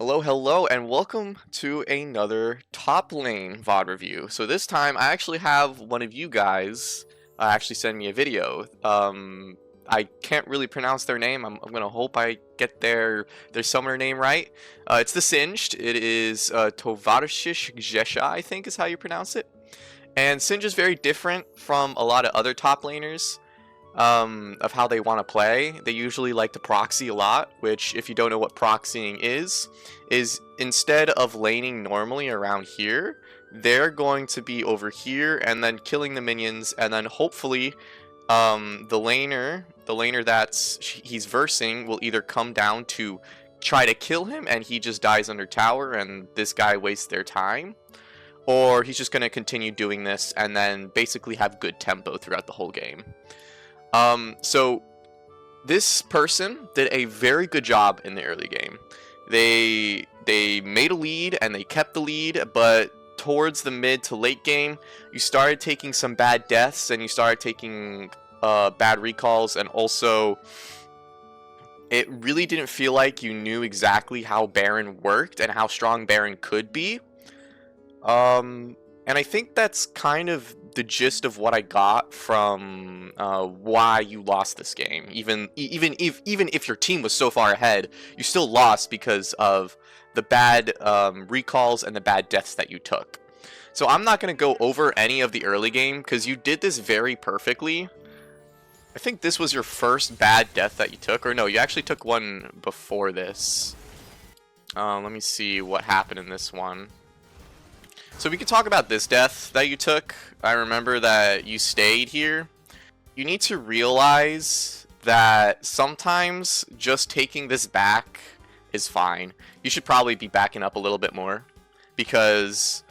Hello, hello, and welcome to another top lane VOD review. So this time, I actually have one of you guys actually send me a video. I can't really pronounce their name. I'm gonna hope I get their summoner name right. It's the Singed. It is Tovarishish Jesha, I think is how you pronounce it. And Singed is very different from a lot of other top laners of how they want to play. They usually like to proxy a lot, which, if you don't know what proxying is instead of laning normally around here, they're going to be over here and then killing the minions, and then hopefully the laner that's he's versing will either come down to try to kill him and he just dies under tower and this guy wastes their time, or he's just going to continue doing this and then basically have good tempo throughout the whole game. So this person did a very good job in the early game. They made a lead and they kept the lead, but towards the mid to late game, you started taking some bad deaths and you started taking bad recalls, and also it really didn't feel like you knew exactly how Baron worked and how strong Baron could be. And I think that's kind of the gist of what I got from why you lost this game. Even if your team was so far ahead, you still lost because of the bad recalls and the bad deaths that you took. So I'm not going to go over any of the early game because you did this very perfectly. I think this was your first bad death that you took, or no, you actually took one before this. Let me see what happened in this one. So we could talk about this death that you took. I remember that you stayed here. You need to realize that sometimes just taking this back is fine. You should probably be backing up a little bit more because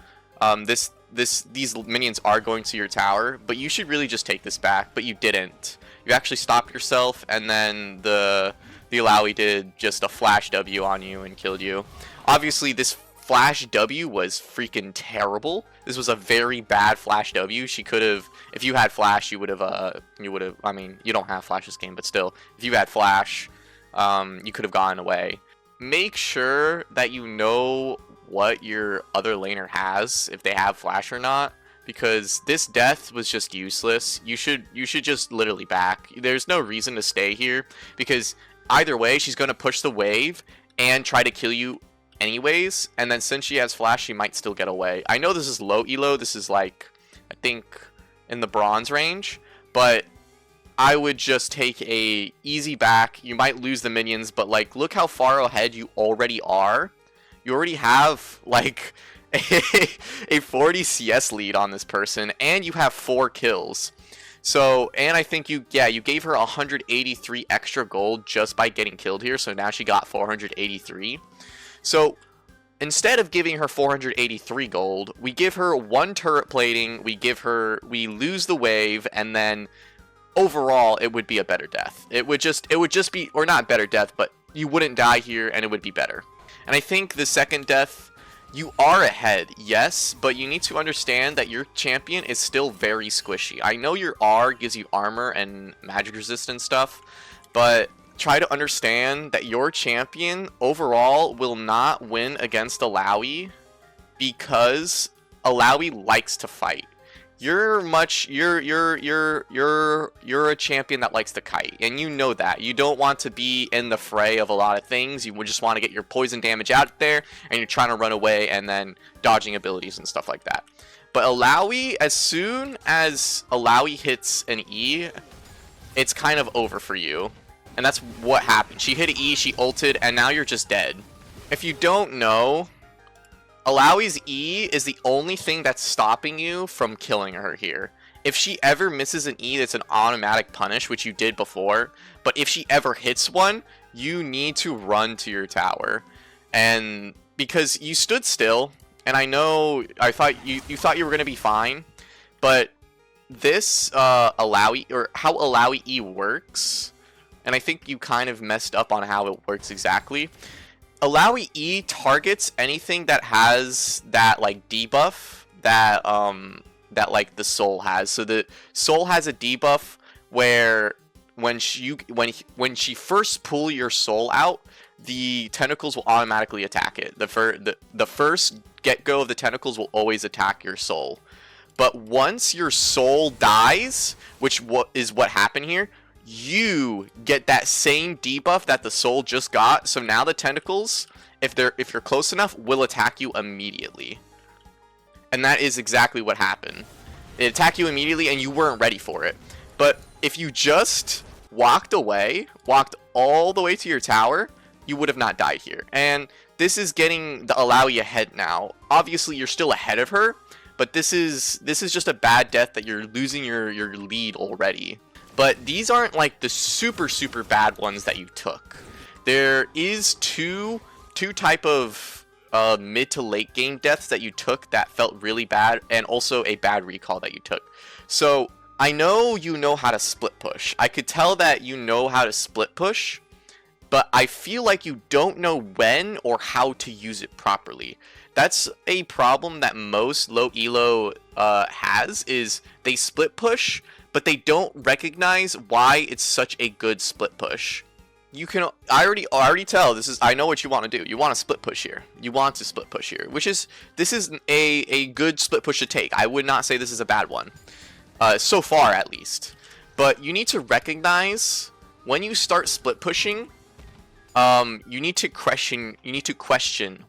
these minions are going to your tower, but you should really just take this back, but you didn't. You actually stopped yourself, and then the Alawi did just a flash W on you and killed you. Obviously, this Flash W was freaking terrible. This was a very bad Flash W. She could have, if you had Flash, you would have, I mean, you don't have Flash this game, but still, if you had Flash, you could have gotten away. Make sure that you know what your other laner has, if they have Flash or not, because this death was just useless. You should just literally back. There's no reason to stay here, because either way, she's going to push the wave and try to kill you anyways, and then since she has Flash, she might still get away. I know this is low elo, this is like, I think, in the bronze range, but I would just take a easy back. You might lose the minions, but like, look how far ahead you already are. You already have like a 40 CS lead on this person, and you have 4 kills. So, and I think you gave her 183 extra gold just by getting killed here, so now she got 483. So instead of giving her 483 gold, we give her 1 turret plating, we lose the wave, and then overall it would be a better death. It would just be, or not better death, but you wouldn't die here and it would be better. And I think the second death, you are ahead, yes, but you need to understand that your champion is still very squishy. I know your R gives you armor and magic resistance stuff, but try to understand that your champion overall will not win against Alawi because Alawi likes to fight. You're a champion that likes to kite, and you know that. You don't want to be in the fray of a lot of things. You would just want to get your poison damage out there, and you're trying to run away and then dodging abilities and stuff like that. But Alawi, as soon as Alawi hits an E, it's kind of over for you. And that's what happened. She hit an E, she ulted, and now you're just dead. If you don't know, Alawi's E is the only thing that's stopping you from killing her here. If she ever misses an E, that's an automatic punish, which you did before. But if she ever hits one, you need to run to your tower. And because you stood still, and I know, I thought you thought you were going to be fine, but this Alawi, or how Alawi E works, and I think you kind of messed up on how it works exactly. Alawi E targets anything that has that like debuff that that like the soul has. So the soul has a debuff where when she first pull your soul out, the tentacles will automatically attack it. The first get-go of the tentacles will always attack your soul. But once your soul dies, which is what happened here, you get that same debuff that the soul just got. So now the tentacles, if you're close enough, will attack you immediately. And that is exactly what happened. It attacked you immediately and you weren't ready for it. But if you just walked away, walked all the way to your tower, you would have not died here. And this is getting the Alawi ahead now. Obviously, you're still ahead of her, but this is just a bad death that you're losing your lead already. But these aren't like the super bad ones that you took. There is two type of mid to late game deaths that you took that felt really bad, and also a bad recall that you took. So I know you know how to split push. I could tell that you know how to split push, but I feel like you don't know when or how to use it properly. That's a problem that most low elo has, is they split push, but they don't recognize why it's such a good split push. You can I already tell I know what you want to do. You want to split push here. You want to split push here, this is a good split push to take. I would not say this is a bad one. So far at least. But you need to recognize when you start split pushing, you need to question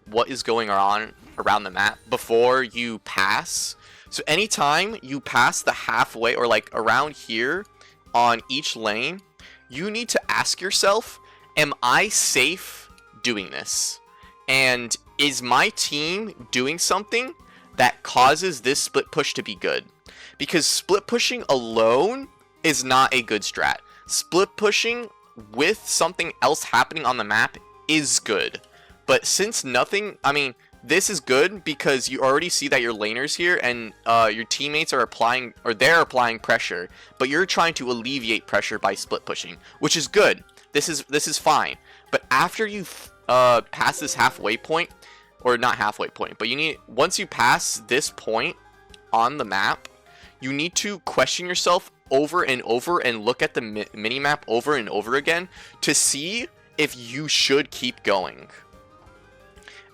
what is going on around the map before you pass. So anytime you pass the halfway or like around here on each lane, you need to ask yourself, am I safe doing this? And is my team doing something that causes this split push to be good? Because split pushing alone is not a good strat. Split pushing with something else happening on the map is good. But since nothing, I mean, this is good because you already see that your laners here and your teammates are applying, or they're applying pressure, but you're trying to alleviate pressure by split pushing, which is good. This is fine. But after you pass this halfway point, or not halfway point, but once you pass this point on the map, you need to question yourself over and over and look at the minimap over and over again to see if you should keep going.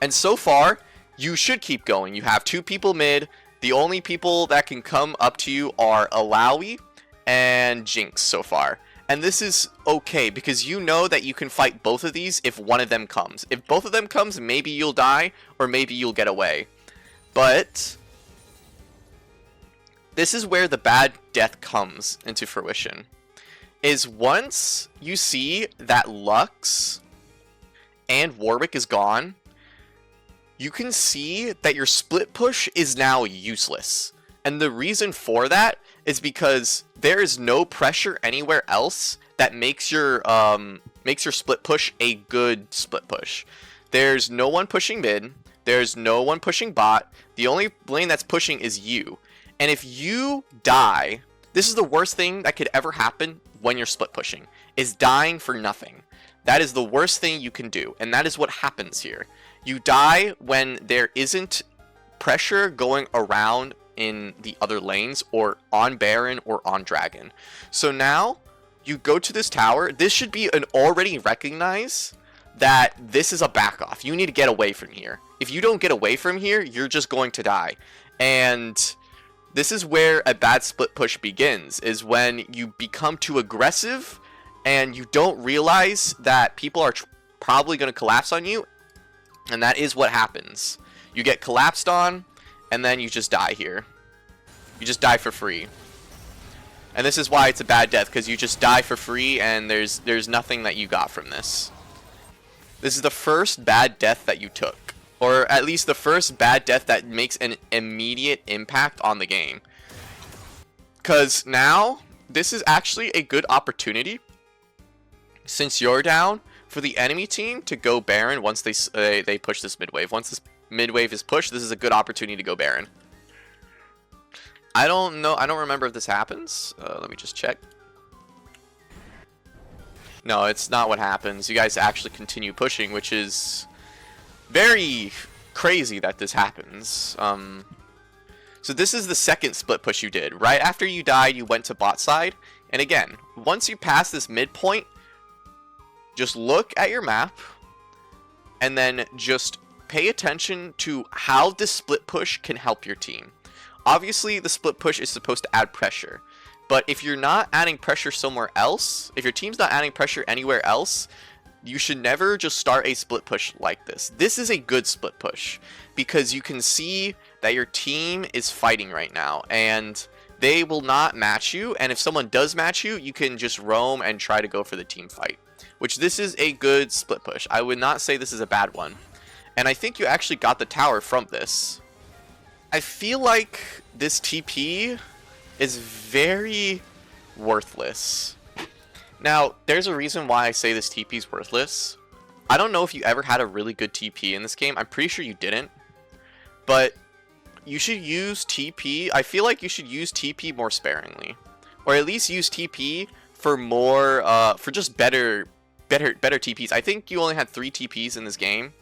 And so far, you should keep going. You have two people mid. The only people that can come up to you are Alawi and Jinx so far. And this is okay because you know that you can fight both of these if one of them comes. If both of them comes, maybe you'll die or maybe you'll get away. But this is where the bad death comes into fruition. Is once you see that Lux and Warwick is gone, you can see that your split push is now useless. And the reason for that is because there is no pressure anywhere else that makes your split push a good split push. There's no one pushing mid, there's no one pushing bot, the only lane that's pushing is you. And if you die, this is the worst thing that could ever happen when you're split pushing, is dying for nothing. That is the worst thing you can do, and that is what happens here. You die when there isn't pressure going around in the other lanes or on Baron or on Dragon. So now you go to this tower. This should be an already recognize that this is a back off. You need to get away from here. If you don't get away from here, you're just going to die. And this is where a bad split push begins, is when you become too aggressive and you don't realize that people are probably going to collapse on you. And that is what happens. You get collapsed on, and then you just die here. You just die for free. And this is why it's a bad death, because you just die for free, and there's nothing that you got from this. This is the first bad death that you took. Or at least the first bad death that makes an immediate impact on the game. Because now, this is actually a good opportunity, since you're down, for the enemy team to go Baron once they push this mid wave. Once this mid wave is pushed, this is a good opportunity to go Baron. I don't know. I don't remember if this happens. Let me just check. No, it's not what happens. You guys actually continue pushing, which is very crazy that this happens. So this is the second split push you did. Right after you died, you went to bot side. And again, once you pass this midpoint, just look at your map and then just pay attention to how the split push can help your team. Obviously, the split push is supposed to add pressure, but if you're not adding pressure somewhere else, if your team's not adding pressure anywhere else, you should never just start a split push like this. This is a good split push because you can see that your team is fighting right now and they will not match you. And if someone does match you, you can just roam and try to go for the team fight, which this is a good split push. I would not say this is a bad one. And I think you actually got the tower from this. I feel like this TP is very worthless. Now, there's a reason why I say this TP is worthless. I don't know if you ever had a really good TP in this game. I'm pretty sure you didn't. But you should use TP. I feel like you should use TP more sparingly. Or at least use TP for more, for just better TPs. I think you only had 3 TPs in this game.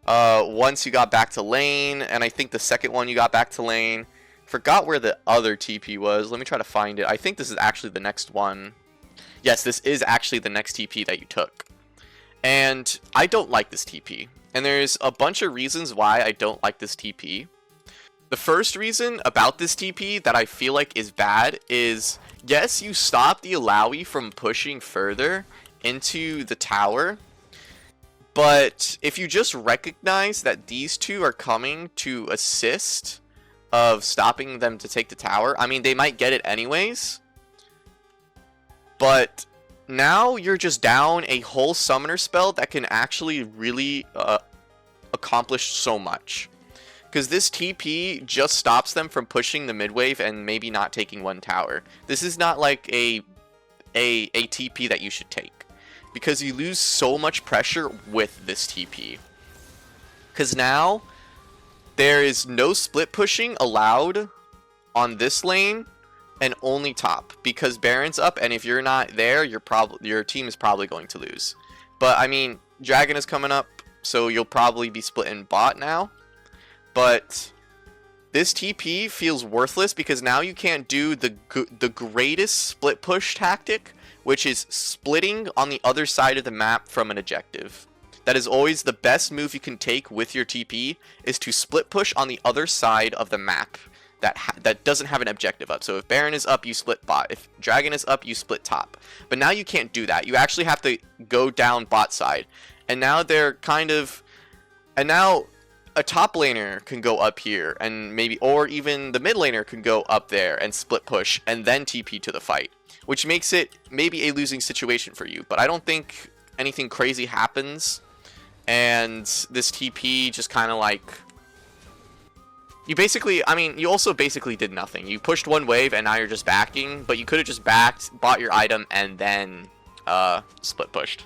Once you got back to lane, and I think the second one you got back to lane. Forgot where the other TP was. Let me try to find it. I think this is actually the next one. Yes, this is actually the next TP that you took. And I don't like this TP. And there's a bunch of reasons why I don't like this TP. The first reason about this TP that I feel like is bad is, yes, you stop the Alawi from pushing further into the tower. But if you just recognize that these two are coming to assist of stopping them to take the tower, I mean, they might get it anyways. But now you're just down a whole summoner spell that can actually really accomplish so much. Because this TP just stops them from pushing the mid wave and maybe not taking one tower. This is not like a TP that you should take. Because you lose so much pressure with this TP. Because now there is no split pushing allowed on this lane. And only top, because Baron's up, and if you're not there, your team is probably going to lose. But I mean, Dragon is coming up, so you'll probably be splitting bot now. But this TP feels worthless because now you can't do the greatest split push tactic, which is splitting on the other side of the map from an objective. That is always the best move you can take with your TP, is to split push on the other side of the map. That doesn't have an objective up. So if Baron is up, you split bot. If Dragon is up, you split top. But now you can't do that. You actually have to go down bot side. And now they're kind of... And now a top laner can go up here. And maybe... Or even the mid laner can go up there and split push. And then TP to the fight. Which makes it maybe a losing situation for you. But I don't think anything crazy happens. And this TP just kind of like... You basically, I mean, you also basically did nothing. You pushed one wave and now you're just backing, but you could have just backed, bought your item, and then split pushed.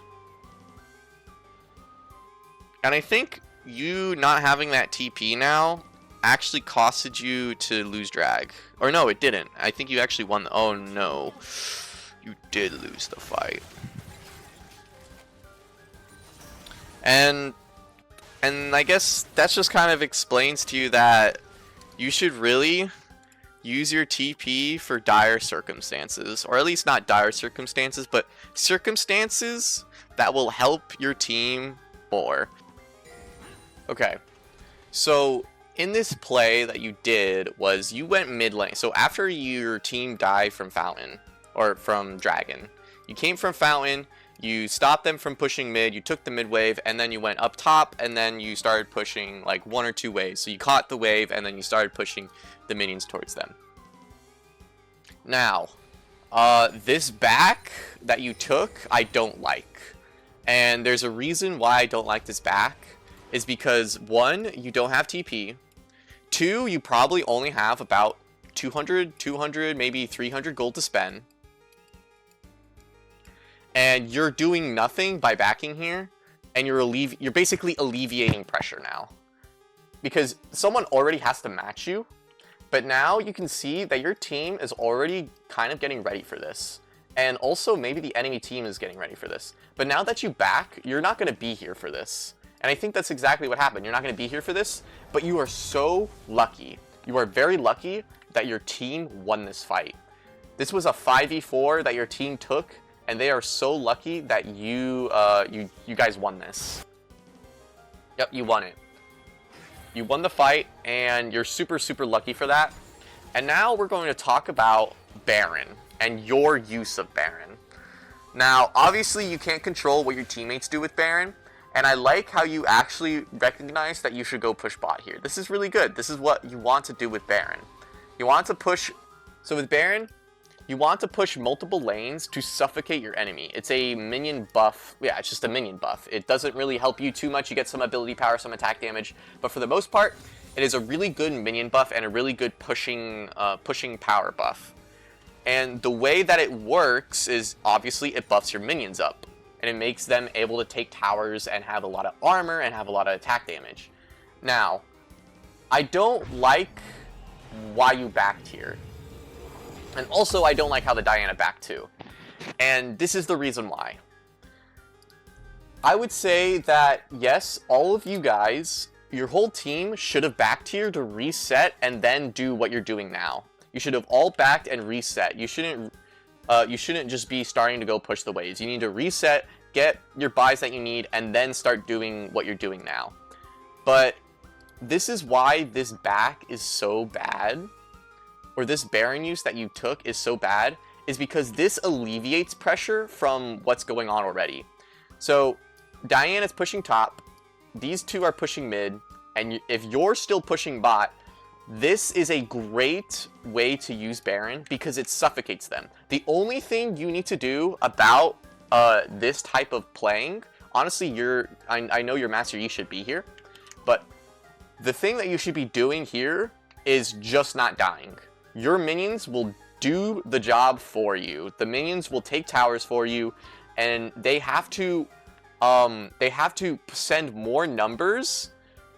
And I think you not having that TP now actually costed you to lose drag. Or no, it didn't. I think you actually won. Oh no, you did lose the fight. And I guess that just kind of explains to you that you should really use your TP for dire circumstances. Or at least not dire circumstances, but circumstances that will help your team more. Okay, so in this play that you did was you went mid lane. So after your team died from Fountain, or from Dragon, you came from Fountain, you stopped them from pushing mid, you took the mid wave, and then you went up top, and then you started pushing like 1 or 2 waves. So you caught the wave, and then you started pushing the minions towards them. Now, this back that you took, I don't like. And there's a reason why I don't like this back, is because 1, you don't have TP. 2, you probably only have about 200, maybe 300 gold to spend. And you're doing nothing by backing here, and you're basically alleviating pressure now. Because someone already has to match you, but now you can see that your team is already kind of getting ready for this. And also maybe the enemy team is getting ready for this. But now that you back, you're not going to be here for this. And I think that's exactly what happened. You're not going to be here for this, but you are so lucky. You are very lucky that your team won this fight. This was a 5v4 that your team took, and they are so lucky that you guys won this. Yep, you won it. You won the fight, and you're super, super lucky for that. And now we're going to talk about Baron and your use of Baron. Now, obviously, you can't control what your teammates do with Baron, and I like how you actually recognize that you should go push bot here. This is really good. This is what you want to do with Baron. You want to push... So with Baron, you want to push multiple lanes to suffocate your enemy. It's a minion buff. Yeah, it's just a minion buff. It doesn't really help you too much. You get some ability power, some attack damage, but for the most part, it is a really good minion buff and a really good pushing power buff. And the way that it works is, obviously, it buffs your minions up. And it makes them able to take towers and have a lot of armor and have a lot of attack damage. Now, I don't like why you backed here. And also, I don't like how the Diana backed too. And this is the reason why. I would say that, yes, all of you guys, your whole team should have backed here to reset and then do what you're doing now. You should have all backed and reset. You shouldn't just be starting to go push the waves. You need to reset, get your buys that you need, and then start doing what you're doing now. But this is why this back is so bad, or this Baron use that you took is so bad, is because this alleviates pressure from what's going on already. So Diana's pushing top, these two are pushing mid, and if you're still pushing bot, this is a great way to use Baron because it suffocates them. The only thing you need to do about this type of playing, honestly, I know your Master Yi should be here, but the thing that you should be doing here is just not dying. Your minions will do the job for you. The minions will take towers for you, and they have to send more numbers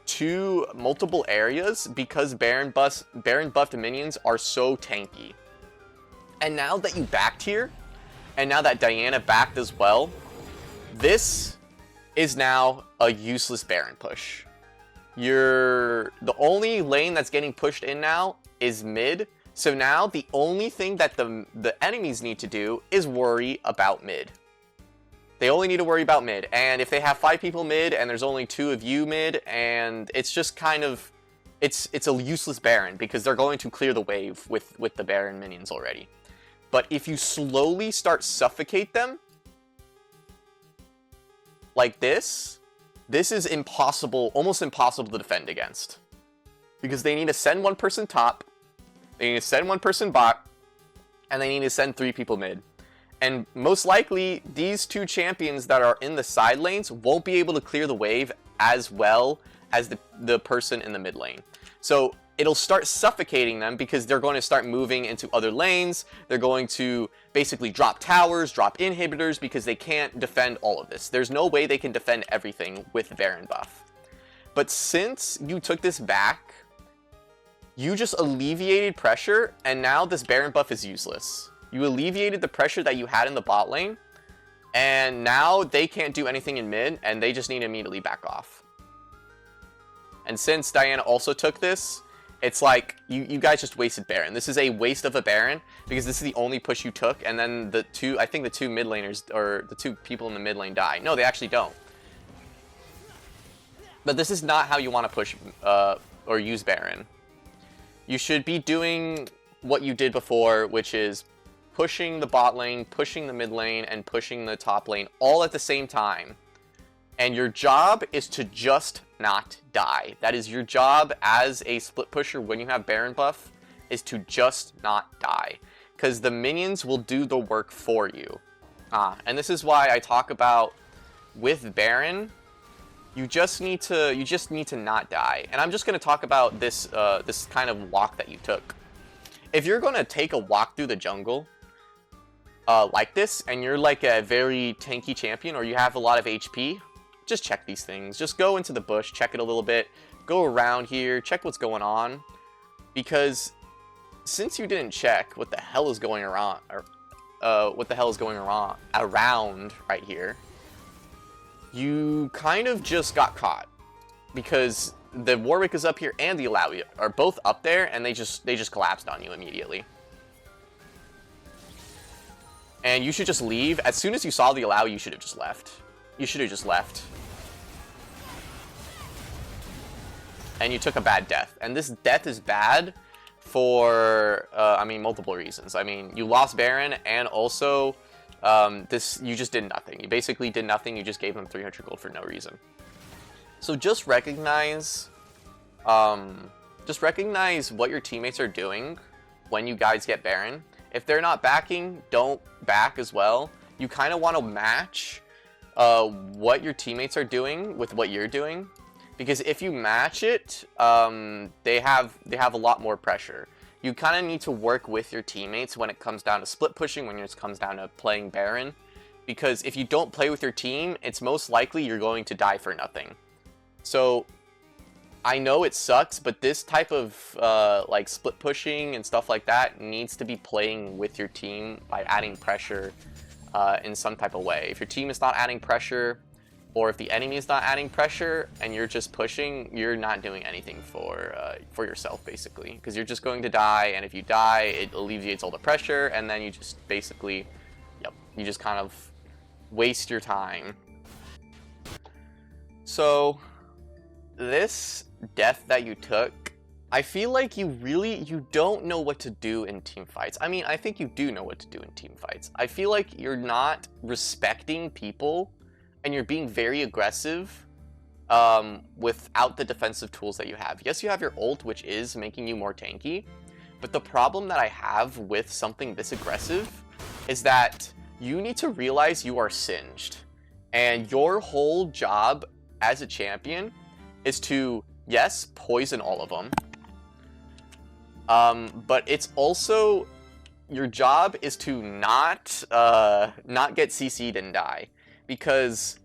to multiple areas because Baron buffed minions are so tanky. And now that you backed here, and now that Diana backed as well, this is now a useless Baron push. The only lane that's getting pushed in now is mid, so now the only thing that the enemies need to do is worry about mid. They only need to worry about mid, and if they have 5 people mid and there's only 2 of you mid, and it's just kind of, it's a useless Baron because they're going to clear the wave with the Baron minions already. But if you slowly start suffocate them, like this is impossible, almost impossible to defend against. Because they need to send 1 person top, they need to send 1 person bot, and they need to send 3 people mid. And most likely, these 2 champions that are in the side lanes won't be able to clear the wave as well as the person in the mid lane. So it'll start suffocating them because they're going to start moving into other lanes. They're going to basically drop towers, drop inhibitors because they can't defend all of this. There's no way they can defend everything with Baron buff. But since you took this back, you just alleviated pressure, and now this Baron buff is useless. You alleviated the pressure that you had in the bot lane, and now they can't do anything in mid, and they just need to immediately back off. And since Diana also took this, it's like, you guys just wasted Baron. This is a waste of a Baron, because this is the only push you took, and then I think the 2 mid laners, or the 2 people in the mid lane die. No, they actually don't. But this is not how you want to push, or use Baron. You should be doing what you did before, which is pushing the bot lane, pushing the mid lane, and pushing the top lane all at the same time. And your job is to just not die. That is your job as a split pusher when you have Baron buff, is to just not die. Because the minions will do the work for you. And this is why I talk about, with Baron, you just need to not die. And I'm just going to talk about this kind of walk that you took. If you're going to take a walk through the jungle, like this, and you're like a very tanky champion, or you have a lot of HP, just check these things. Just go into the bush, check it a little bit, go around here, check what's going on, because since you didn't check what the hell is going around, around right here, you kind of just got caught, because the Warwick is up here and the Alawi are both up there, and they just collapsed on you immediately. And you should just leave. As soon as you saw the Alawi, you should have just left. You should have just left. and you took a bad death. And this death is bad for, I mean, multiple reasons. I mean, you lost Baron, and also, you just did nothing. You basically did nothing. You just gave them 300 gold for no reason. So just recognize what your teammates are doing when you guys get Baron. If they're not backing, don't back as well. You kind of want to match what your teammates are doing with what you're doing, because if you match it, they have a lot more pressure. You kind of need to work with your teammates when it comes down to split pushing, when it comes down to playing Baron, because if you don't play with your team, it's most likely you're going to die for nothing. So I know it sucks, but this type of like split pushing and stuff like that needs to be playing with your team by adding pressure in some type of way. If your team is not adding pressure, or if the enemy is not adding pressure and you're just pushing, you're not doing anything for yourself, basically, because you're just going to die, and if you die, it alleviates all the pressure, and then you just basically, you just kind of waste your time. So this death that you took, I feel like you don't know what to do in team fights. I mean, I think you do know what to do in team fights. I feel like you're not respecting people, and you're being very aggressive without the defensive tools that you have. Yes, you have your ult, which is making you more tanky, but the problem that I have with something this aggressive is that you need to realize you are singed, and your whole job as a champion is to, yes, poison all of them, but it's also, your job is to not get CC'd and die. Because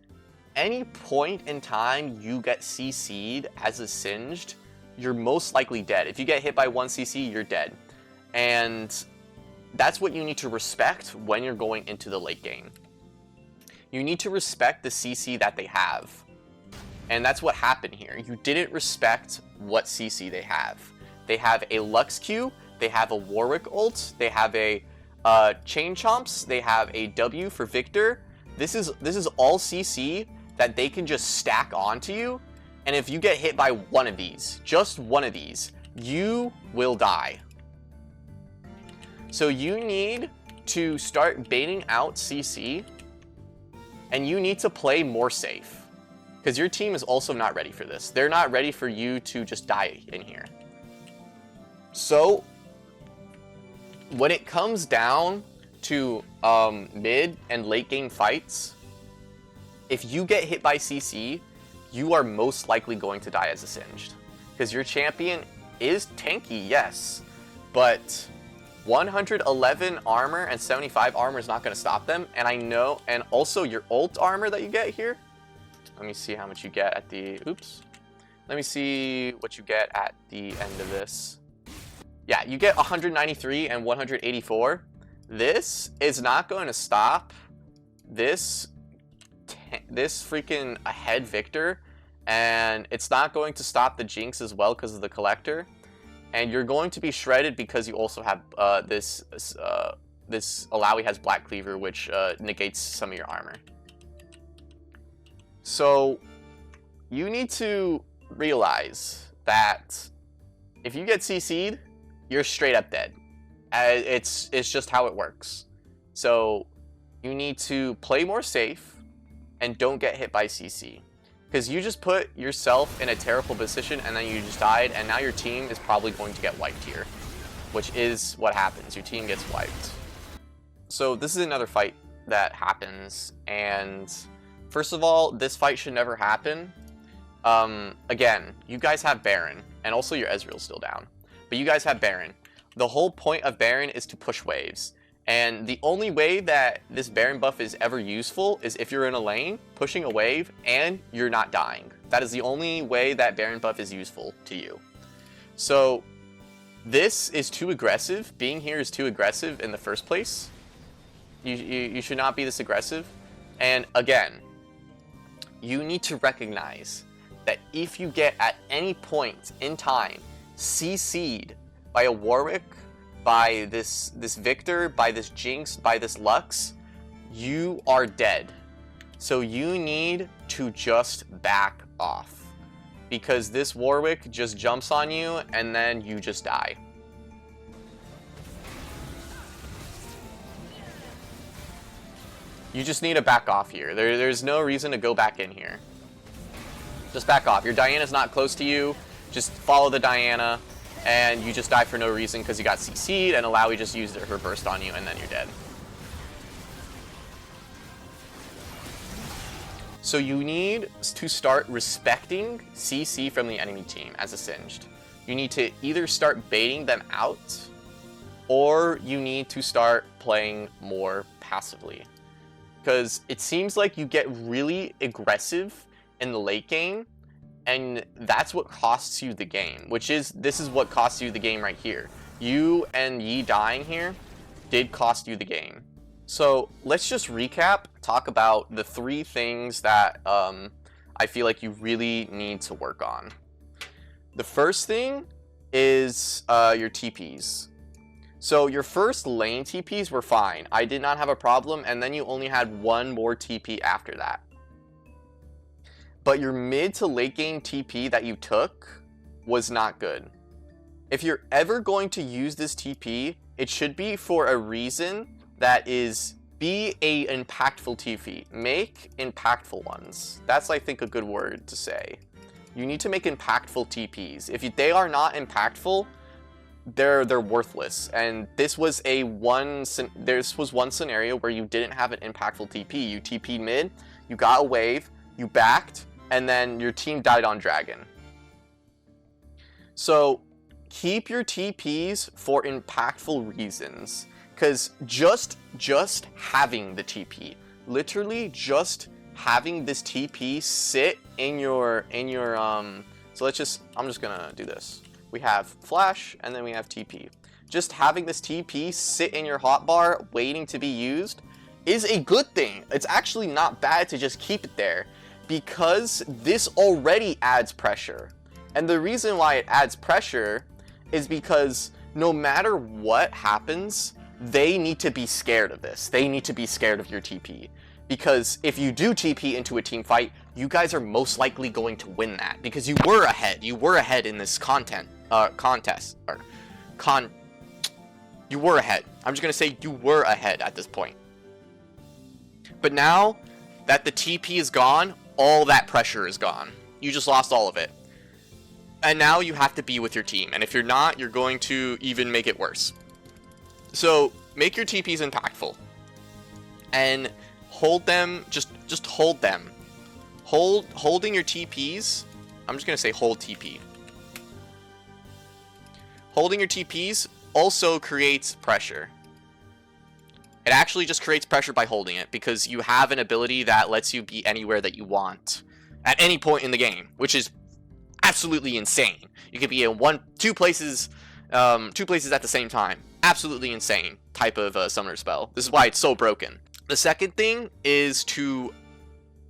any point in time you get CC'd as a singed, you're most likely dead. If you get hit by 1 CC, you're dead. And that's what you need to respect when you're going into the late game. You need to respect the CC that they have. And that's what happened here. You didn't respect what CC they have. They have a Lux Q, they have a Warwick ult, they have a Chain Chomps, they have a W for Victor. This is all CC that they can just stack onto you, and if you get hit by one of these, just one of these, you will die. So you need to start baiting out CC, and you need to play more safe, because your team is also not ready for this. They're not ready for you to just die in here. So when it comes down to mid and late game fights, if you get hit by CC, you are most likely going to die as a singed, because your champion is tanky, yes, but 111 armor and 75 armor is not going to stop them. And I know, and also your ult armor that you get here, let me see how much you get at the, let me see what you get at the end of this. Yeah, you get 193 and 184. This is not going to stop this freaking ahead Victor, and it's not going to stop the Jinx as well because of the Collector, and you're going to be shredded because you also have this Alawi has Black Cleaver, which negates some of your armor. So you need to realize that if you get CC'd, you're straight up dead. It's just how it works. So you need to play more safe and don't get hit by CC, because you just put yourself in a terrible position and then you just died, and now your team is probably going to get wiped here, which is what happens. Your team gets wiped. So this is another fight that happens, and first of all, this fight should never happen. Again, you guys have Baron, and also your Ezreal's still down, but you guys have Baron. The whole point of Baron is to push waves, and the only way that this Baron buff is ever useful is if you're in a lane, pushing a wave, and you're not dying. That is the only way that Baron buff is useful to you. So this is too aggressive. Being here is too aggressive in the first place. You should not be this aggressive. And again, you need to recognize that if you get at any point in time CC'd by a Warwick, by this Victor, by this Jinx, by this Lux, you are dead. So you need to just back off. because this Warwick just jumps on you and then you just die. You just need to back off here. There's no reason to go back in here. Just back off. Your Diana's not close to you. Just follow the Diana, and you just die for no reason because you got CC'd, and Alawi just used her burst on you, and then you're dead. So you need to start respecting CC from the enemy team as a singed. You need to either start baiting them out, or you need to start playing more passively. Because it seems like you get really aggressive in the late game, and that's what costs you the game, this is what costs you the game right here. You and Yi dying here did cost you the game. So let's just recap, talk about the 3 things that I feel like you really need to work on. The first thing is your TPs. So your first lane TPs were fine. I did not have a problem, and then you only had 1 more TP after that. But your mid to late game TP that you took was not good. If you're ever going to use this TP, it should be for a reason that is be a impactful TP. Make impactful ones. That's, I think, a good word to say. You need to make impactful TPs. If they are not impactful, they're worthless. And this was one scenario where you didn't have an impactful TP. You TP'd mid, you got a wave, you backed, and then your team died on dragon. So keep your TPs for impactful reasons, because just having the TP, literally just having this TP sit in your so I'm just gonna do this. We have flash, and then we have TP. Just having this TP sit in your hotbar waiting to be used is a good thing. It's actually not bad to just keep it there, because this already adds pressure. And the reason why it adds pressure is because no matter what happens, they need to be scared of this. They need to be scared of your TP. Because if you do TP into a team fight, you guys are most likely going to win that, because you were ahead. You were ahead in this you were ahead. I'm just gonna say you were ahead at this point. But now that the TP is gone, all that pressure is gone. You just lost all of it. And now you have to be with your team. And if you're not, you're going to even make it worse. So make your TPs impactful. And hold them, just hold them. Holding your TPs, I'm just gonna say hold TP. Holding your TPs also creates pressure. It actually just creates pressure by holding it, because you have an ability that lets you be anywhere that you want at any point in the game, which is absolutely insane. You can be in two places at the same time. Absolutely insane type of summoner spell. This is why it's so broken. The second thing is to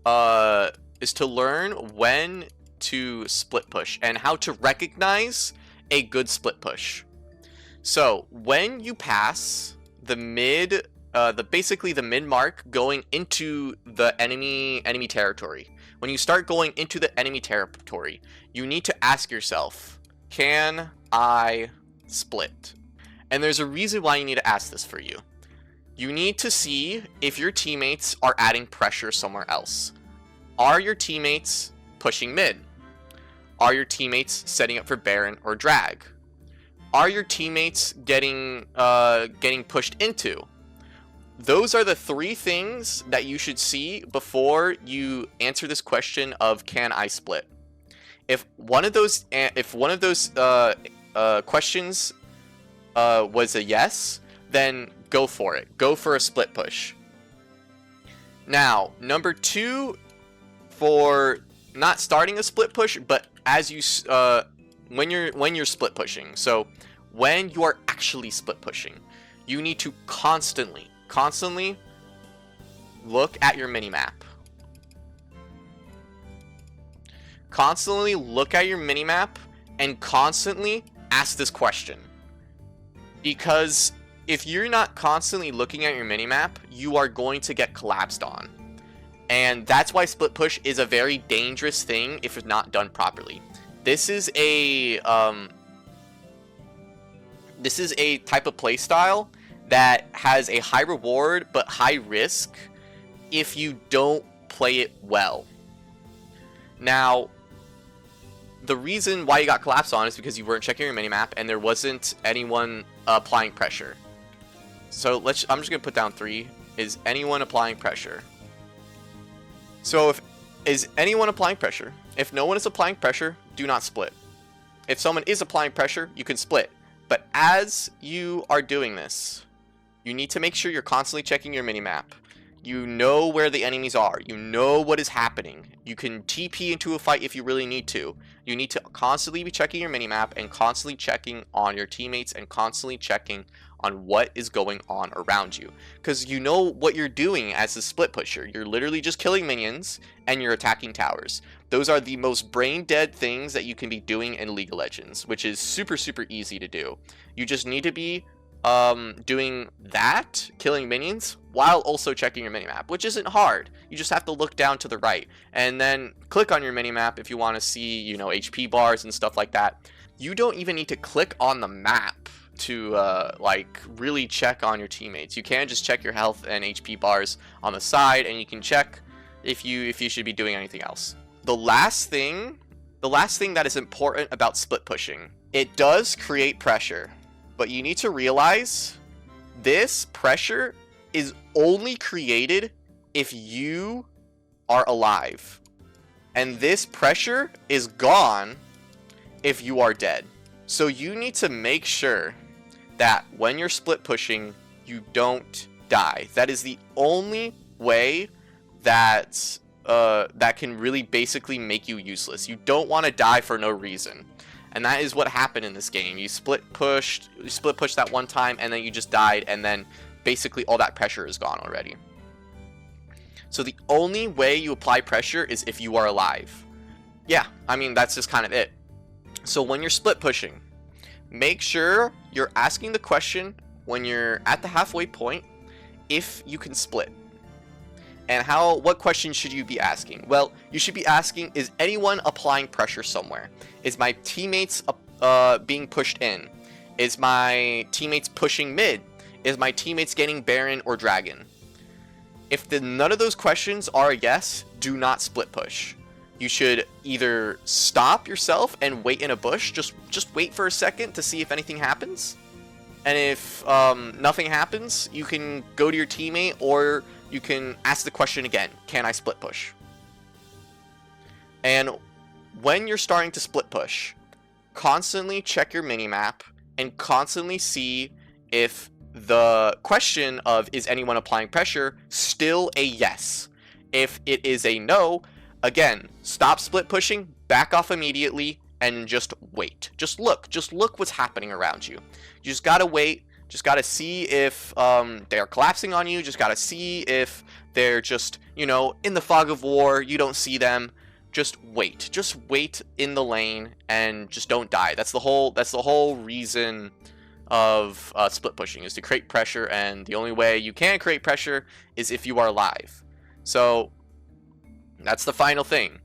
learn when to split push and how to recognize a good split push. So when you pass the mid, basically the mid mark going into the enemy territory, when you start going into the enemy territory, you need to ask yourself, can I split? And there's a reason why you need to ask this for you. You need to see if your teammates are adding pressure somewhere else. Are your teammates pushing mid? Are your teammates setting up for Baron or drag? Are your teammates getting pushed into? Those are the 3 things that you should see before you answer this question of can I split. If one of those questions was a yes, then go for it. Go for a split push. Now, number 2 for not starting a split push, but as you when you're split pushing. So when you are actually split pushing, you need to constantly look at your minimap. Constantly look at your minimap and constantly ask this question. Because if you're not constantly looking at your minimap, you are going to get collapsed on. And that's why split push is a very dangerous thing if it's not done properly. This is a type of playstyle that has a high reward but high risk if you don't play it well. Now, the reason why you got collapsed on is because you weren't checking your minimap and there wasn't anyone applying pressure. So I'm just gonna put down 3. Is anyone applying pressure? So is anyone applying pressure? If no one is applying pressure, do not split. If someone is applying pressure, you can split. But as you are doing this, you need to make sure you're constantly checking your minimap. You know where the enemies are. You know what is happening. You can TP into a fight if you really need to. You need to constantly be checking your minimap and constantly checking on your teammates and constantly checking on what is going on around you. Because you know what you're doing as a split pusher. You're literally just killing minions and you're attacking towers. Those are the most brain dead things that you can be doing in League of Legends, which is super, super easy to do. You just need to be doing that, killing minions, while also checking your minimap, which isn't hard. You just have to look down to the right and then click on your minimap if you want to see, you know, HP bars and stuff like that. You don't even need to click on the map to like really check on your teammates. You can just check your health and HP bars on the side, and you can check if you should be doing anything else. The last thing that is important about split pushing, it does create pressure. But you need to realize this pressure is only created if you are alive. And this pressure is gone if you are dead. So you need to make sure that when you're split pushing, you don't die. That is the only way that that can really basically make you useless. You don't want to die for no reason. And that is what happened in this game. You split pushed that one time, and then you just died, and then basically all that pressure is gone already. So the only way you apply pressure is if you are alive. Yeah, I mean, that's just kind of it. So when you're split pushing, make sure you're asking the question when you're at the halfway point if you can split. And what question should you be asking? Well, you should be asking, is anyone applying pressure somewhere? Is my teammates being pushed in? Is my teammates pushing mid? Is my teammates getting Baron or Dragon? If none of those questions are a yes, do not split push. You should either stop yourself and wait in a bush, just wait for a second to see if anything happens. And if nothing happens, you can go to your teammate, or you can ask the question again, can I split push? And when you're starting to split push, constantly check your minimap and constantly see if the question of is anyone applying pressure still a yes. If it is a no, again, stop split pushing, back off immediately, and just wait. Just look what's happening around you. You just gotta wait. Just gotta see if they're collapsing on you. Just gotta see if they're just, you know, in the fog of war. You don't see them. Just wait. Just wait in the lane and just don't die. That's the whole reason of split pushing, is to create pressure. And the only way you can create pressure is if you are alive. So that's the final thing.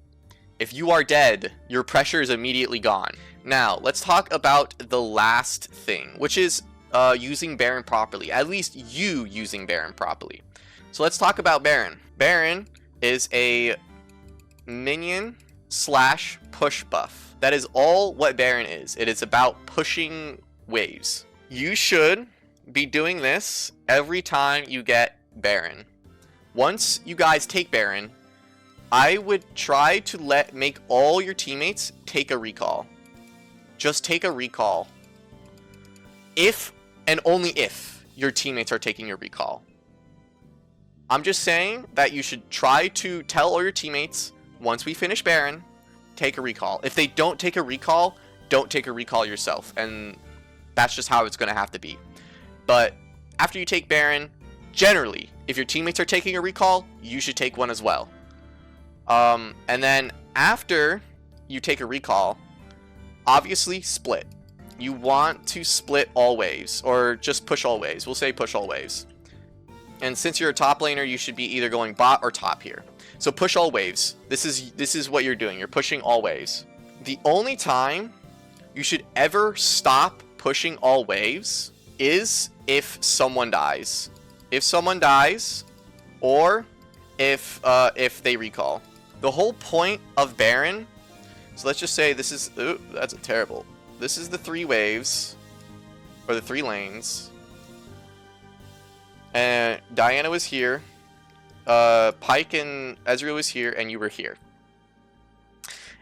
If you are dead, your pressure is immediately gone. Now let's talk about the last thing, which is using Baron properly. At least you using Baron properly. So let's talk about Baron. Baron is a minion / push buff. That is all what Baron is. It is about pushing waves. You should be doing this every time you get Baron. Once you guys take Baron, I would try to make all your teammates take a recall. Just take a recall. If and only if your teammates are taking a recall. I'm just saying that you should try to tell all your teammates, once we finish Baron, take a recall. If they don't take a recall, don't take a recall yourself. And that's just how it's going to have to be. But after you take Baron, generally, if your teammates are taking a recall, you should take one as well. And then after you take a recall, obviously split. You want to split all waves, or just push all waves. We'll say push all waves. And since you're a top laner, you should be either going bot or top here. So push all waves. This is what you're doing. You're pushing all waves. The only time you should ever stop pushing all waves is if someone dies. If someone dies, or if they recall. The whole point of Baron, so let's just say this is, ooh, that's a terrible. This is the 3 waves, or the 3 lanes. And Diana was here. Pyke and Ezreal was here, and you were here.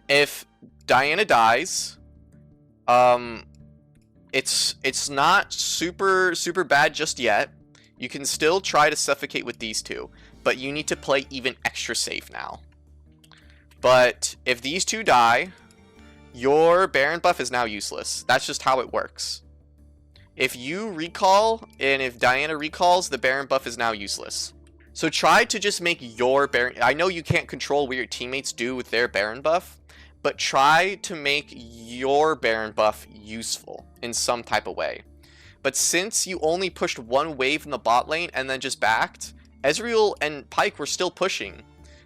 If Diana dies, it's not super bad just yet. You can still try to suffocate with these 2, but you need to play even extra safe now. But if these 2 die, your Baron buff is now useless. That's just how it works. If you recall, and if Diana recalls, the Baron buff is now useless. So try to just make your Baron... I know you can't control what your teammates do with their Baron buff, but try to make your Baron buff useful in some type of way. But since you only pushed 1 wave in the bot lane and then just backed, Ezreal and Pyke were still pushing.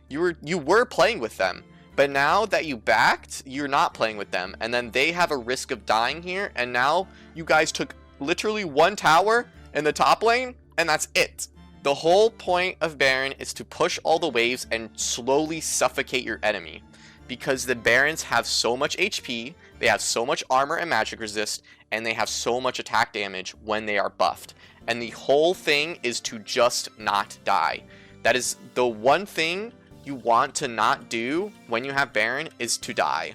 You were playing with them. But now that you backed, you're not playing with them. And then they have a risk of dying here. And now you guys took literally 1 tower in the top lane, and that's it. The whole point of Baron is to push all the waves and slowly suffocate your enemy. Because the Barons have so much HP, they have so much armor and magic resist, and they have so much attack damage when they are buffed. And the whole thing is to just not die. That is the one thing you want to not do when you have Baron, is to die.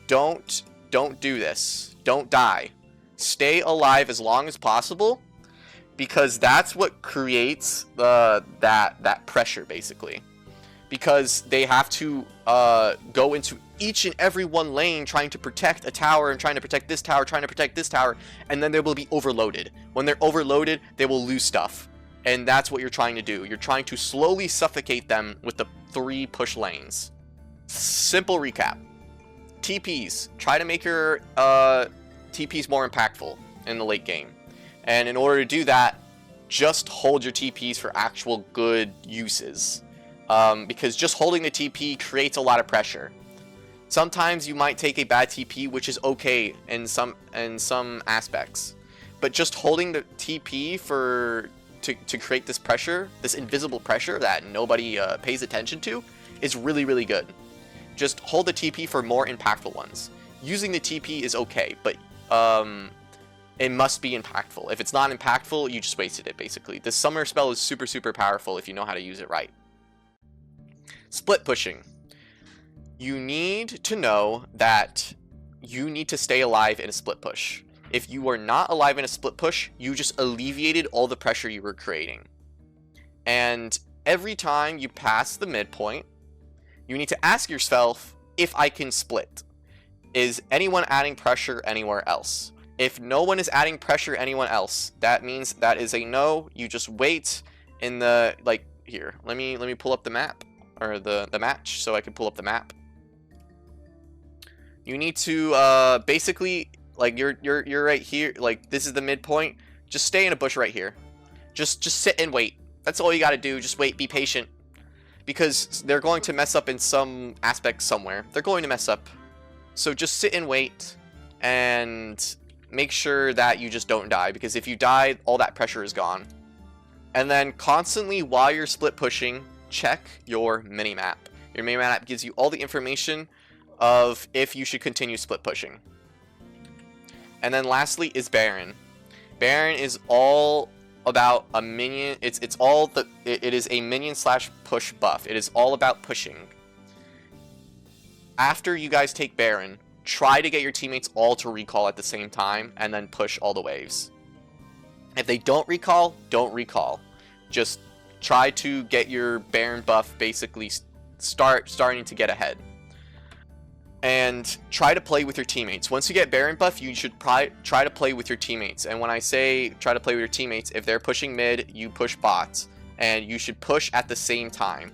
Don't do this. Don't die. Stay alive as long as possible, because that's what creates that pressure, basically. Because they have to go into each and every one lane trying to protect a tower and trying to protect this tower, trying to protect this tower, and then they will be overloaded. When they're overloaded, they will lose stuff. And that's what you're trying to do. You're trying to slowly suffocate them with the 3 push lanes. Simple recap. TPs. Try to make your TPs more impactful in the late game. And in order to do that, just hold your TPs for actual good uses. Because just holding the TP creates a lot of pressure. Sometimes you might take a bad TP, which is okay in some aspects. But just holding the TP to create this pressure, this invisible pressure that nobody pays attention to, is really, really good. Just hold the TP for more impactful ones. Using the TP is okay, but it must be impactful. If it's not impactful, you just wasted it, basically. The summer spell is super powerful if you know how to use it right. Split pushing. You need to know that you need to stay alive in a split push. If you are not alive in a split push, you just alleviated all the pressure you were creating. And every time you pass the midpoint, you need to ask yourself, if I can split, is anyone adding pressure anywhere else? If no one is adding pressure anywhere else, that means that is a no. You just wait in the, like, here, let me pull up the map, or the match, so I can pull up the map. You need to basically, like, you're right here, like, this is the midpoint. Just stay in a bush right here. Just sit and wait. That's all you got to do. Just wait, be patient, because they're going to mess up in some aspect somewhere. They're going to mess up. So just sit and wait and make sure that you just don't die, because if you die, all that pressure is gone. And then constantly, while you're split pushing, check your minimap. Your minimap gives you all the information of if you should continue split pushing. And then lastly is Baron. Baron is all about a minion. It is a minion / push buff. It is all about pushing. After you guys take Baron, try to get your teammates all to recall at the same time and then push all the waves. If they don't recall, don't recall. Just try to get your Baron buff basically starting to get ahead. And try to play with your teammates. Once you get Baron buff, you should try to play with your teammates. And when I say try to play with your teammates, if they're pushing mid, you push bots. And you should push at the same time.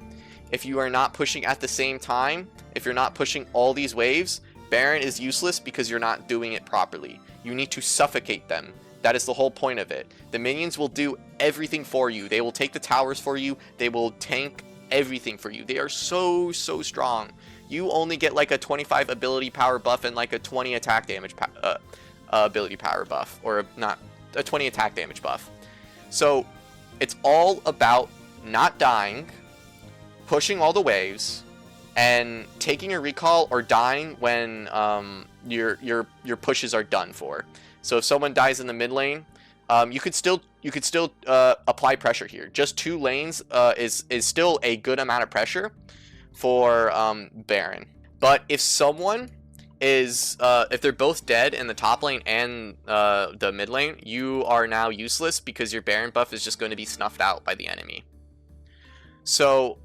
If you are not pushing at the same time, if you're not pushing all these waves, Baron is useless because you're not doing it properly. You need to suffocate them. That is the whole point of it. The minions will do everything for you. They will take the towers for you. They will tank everything for you. They are so strong. You only get like a 25 ability power buff and like a 20 attack damage ability power buff, or not, a 20 attack damage buff. So it's all about not dying, pushing all the waves, and taking a recall or dying when your pushes are done for. So if someone dies in the mid lane, you could still apply pressure here. Just 2 lanes is still a good amount of pressure for Baron. But if someone is if they're both dead in the top lane and the mid lane, you are now useless because your Baron buff is just going to be snuffed out by the enemy. So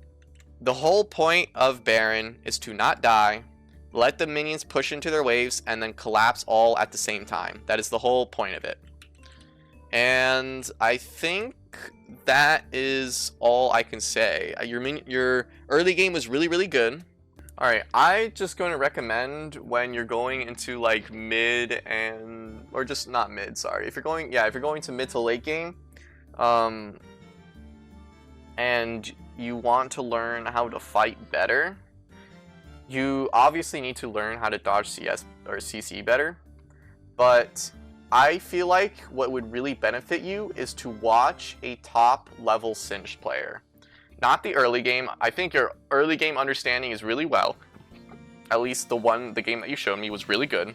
the whole point of Baron is to not die, let the minions push into their waves, and then collapse all at the same time. That is the whole point of it. And I think that is all I can say. Your early game was really good. Alright, I just going to recommend when you're going into like mid and, or just not mid, sorry. If you're going to mid to late game, and you want to learn how to fight better, you obviously need to learn how to dodge CS or CC better. But I feel like what would really benefit you is to watch a top level Singed player. Not the early game. I think your early game understanding is really well. At least the game that you showed me was really good.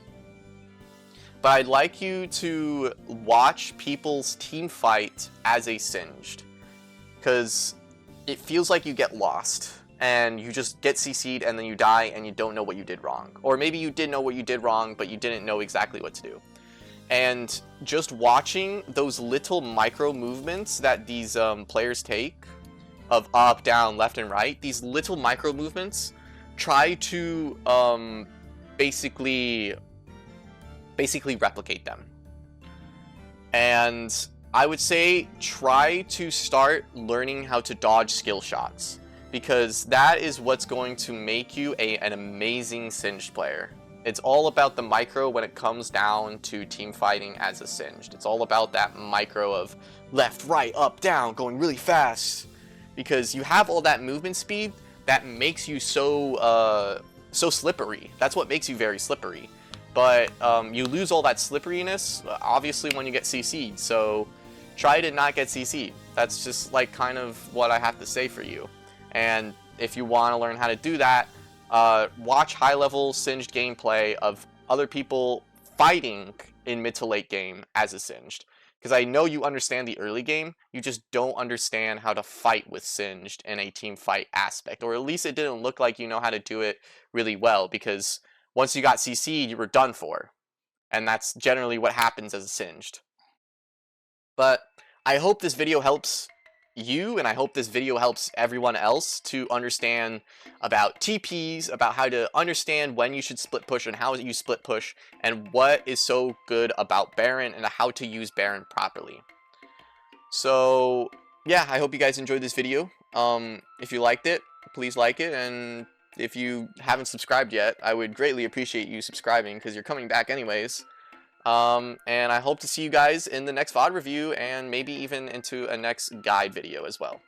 But I'd like you to watch people's team fight as a Singed, because it feels like you get lost and you just get CC'd and then you die and you don't know what you did wrong. Or maybe you did know what you did wrong, but you didn't know exactly what to do. And just watching those little micro movements that these players take, of up, down, left, and right, these little micro movements, try to basically replicate them. And I would say try to start learning how to dodge skill shots, because that is what's going to make you an amazing Singed player. It's all about the micro when it comes down to team fighting as a Singed. It's all about that micro of left, right, up, down, going really fast. Because you have all that movement speed that makes you so slippery. That's what makes you very slippery. But you lose all that slipperiness, obviously, when you get CC'd. So try to not get CC'd. That's just like kind of what I have to say for you. And if you want to learn how to do that, watch high-level Singed gameplay of other people fighting in mid to late game as a Singed. Because I know you understand the early game, you just don't understand how to fight with Singed in a team fight aspect. Or at least it didn't look like you know how to do it really well, because once you got CC'd, you were done for. And that's generally what happens as a Singed. But I hope this video helps you, and I hope this video helps everyone else to understand about TPs, about how to understand when you should split push and how you split push, and what is so good about Baron and how to use Baron properly. So yeah, I hope you guys enjoyed this video. If you liked it, please like it, and if you haven't subscribed yet, I would greatly appreciate you subscribing, because you're coming back anyways. And I hope to see you guys in the next VOD review, and maybe even into a next guide video as well.